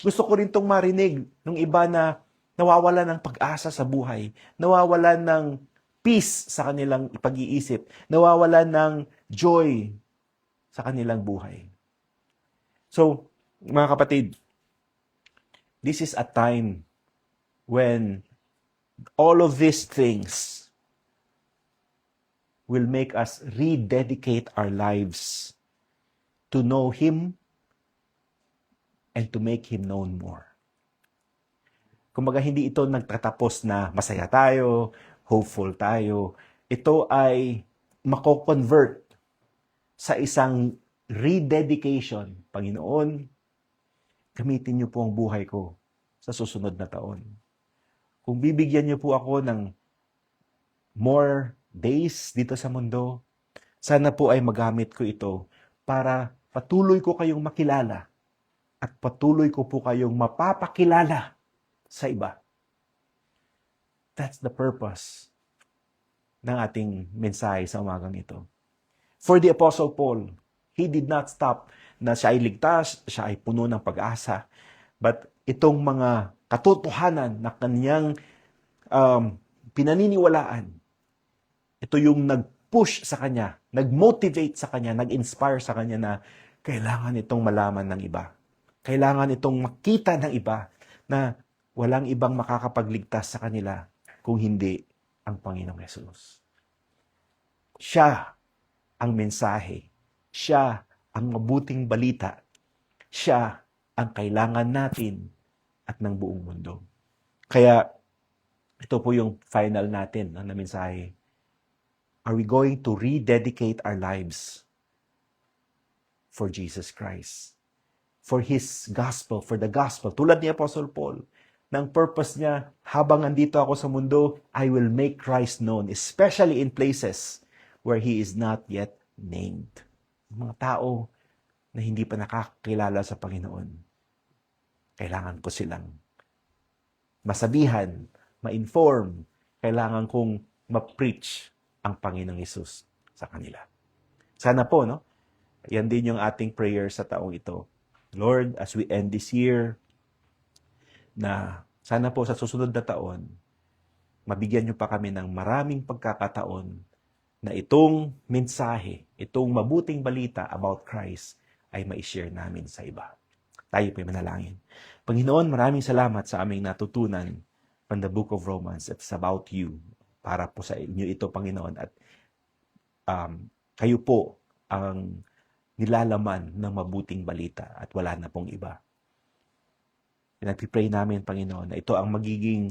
Gusto ko rin tong marinig ng iba na nawawala ng pag-asa sa buhay, nawawala ng peace sa kanilang pag-iisip, nawawala ng joy sa kanilang buhay. So, mga kapatid, this is a time when all of these things will make us rededicate our lives to know Him and to make Him known more. Kumbaga, hindi ito nagtatapos na masaya tayo, hopeful tayo. Ito ay mako-convert sa isang rededication. Panginoon, gamitin niyo po ang buhay ko sa susunod na taon. Kung bibigyan niyo po ako ng more days dito sa mundo, sana po ay magamit ko ito para patuloy ko kayong makilala at patuloy ko po kayong mapapakilala sa iba. That's the purpose ng ating mensahe sa umagang ito. For the Apostle Paul, he did not stop na siya ay ligtas, siya ay puno ng pag-asa. But itong mga katotohanan na kanyang pinaniniwalaan, ito yung nag-push sa kanya, nag-motivate sa kanya, nag-inspire sa kanya na kailangan itong malaman ng iba. Kailangan itong makita ng iba na walang ibang makakapagligtas sa kanila kung hindi ang Panginoong Hesus. Siya ang mensahe. Siya ang mabuting balita. Siya ang kailangan natin at ng buong mundo. Kaya ito po yung final natin na mensahe. Are we going to rededicate our lives for Jesus Christ? For His gospel, for the gospel. Tulad ni Apostle Paul, ng purpose niya, habang andito ako sa mundo, I will make Christ known, especially in places where He is not yet named. Mga tao na hindi pa nakakilala sa Panginoon, kailangan ko silang masabihan, ma-inform, kailangan kong ma-preach ang Panginoong Hesus sa kanila. Sana po, yan din yung ating prayer sa taong ito. Lord, as we end this year, na sana po sa susunod na taon, mabigyan niyo pa kami ng maraming pagkakataon na itong mensahe, itong mabuting balita about Christ ay ma-share namin sa iba. Tayo po'y manalangin. Panginoon, maraming salamat sa aming natutunan from the book of Romans. It's about you. Para po sa inyo ito, Panginoon. At kayo po ang nilalaman ng mabuting balita at wala na pong iba. Pinag-pray namin, Panginoon, na ito ang magiging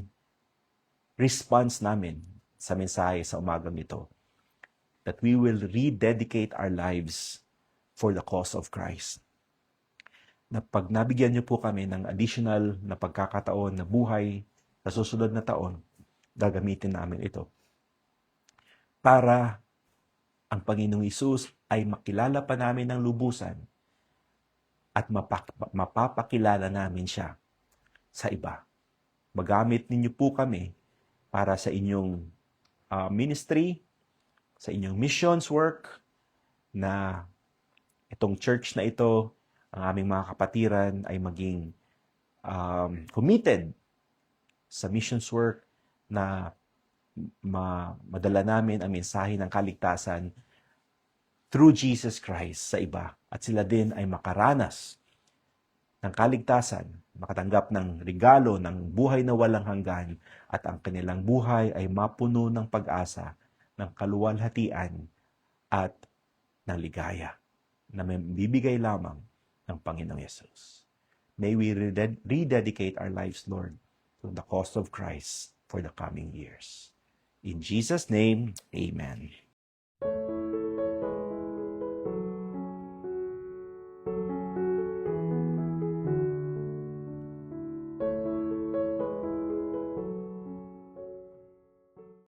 response namin sa mensahe sa umagang ito, that we will rededicate our lives for the cause of Christ. Na pag nabigyan niyo po kami ng additional na pagkakataon na buhay sa susunod na taon, gagamitin namin ito para ang Panginoong Hesus ay makilala pa namin ng lubusan at mapapakilala namin siya sa iba. Magamit ninyo po kami para sa inyong ministry, sa inyong missions work, na itong church na ito, ang aming mga kapatiran ay maging committed sa missions work na madala namin ang mensahe ng kaligtasan through Jesus Christ sa iba. At sila din ay makaranas ng kaligtasan, makatanggap ng regalo ng buhay na walang hanggan, at ang kanilang buhay ay mapuno ng pag-asa, ng kaluwalhatian, at ng ligaya na may bibigay lamang ng Panginoong Yesus. May we rededicate our lives, Lord, to the cause of Christ for the coming years. In Jesus' name, amen.